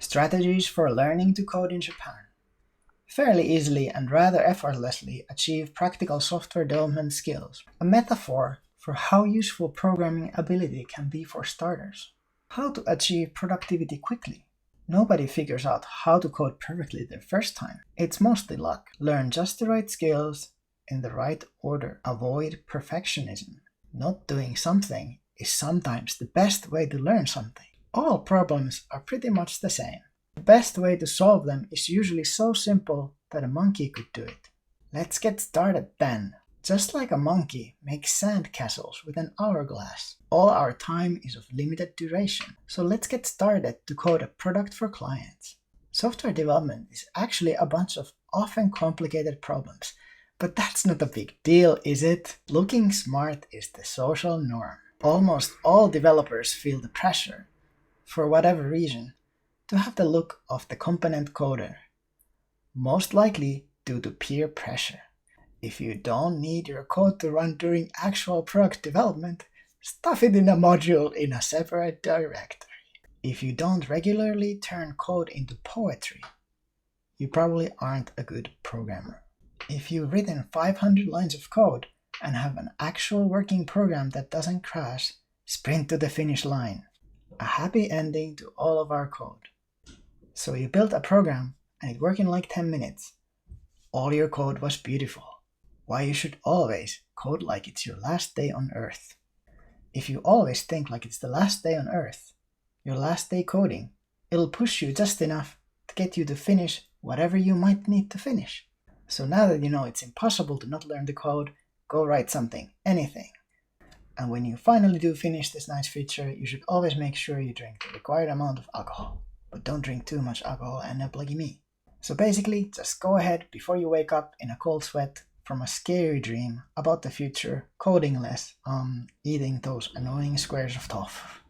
Strategies for learning to code in Japan. Fairly easily and rather effortlessly achieve practical software development skills. A metaphor for how useful programming ability can be for starters. How to achieve productivity quickly. Nobody figures out how to code perfectly the first time. It's mostly luck. Learn just the right skills in the right order. Avoid perfectionism. Not doing something is sometimes the best way to learn something. All problems are pretty much the same. The best way to solve them is usually so simple that a monkey could do it. Let's get started then. Just like a monkey makes sand castles with an hourglass. All our time is of limited duration, so let's get started to code a product for clients. Software development is actually a bunch of often complicated problems, but that's not a big deal, is it? Looking smart is the social norm. Almost all developers feel the pressure, for whatever reason, to have the look of the competent coder, most likely due to peer pressure. If you don't need your code to run during actual product development, stuff it in a module in a separate directory. If you don't regularly turn code into poetry, you probably aren't a good programmer. If you've written 500 lines of code and have an actual working program that doesn't crash, sprint to the finish line. A happy ending to all of our code. So you built a program and it worked in like 10 minutes. All your code was beautiful. Why you should always code like it's your last day on Earth. If you always think like it's the last day on Earth, your last day coding, it'll push you just enough to get you to finish whatever you might need to finish. So now that you know it's impossible to not learn the code, go write something, anything. And when you finally do finish this nice feature, you should always make sure you drink the required amount of alcohol. But don't drink too much alcohol and end up like me. So basically, just go ahead before you wake up in a cold sweat from a scary dream about the future, coding less, eating those annoying squares of tofu.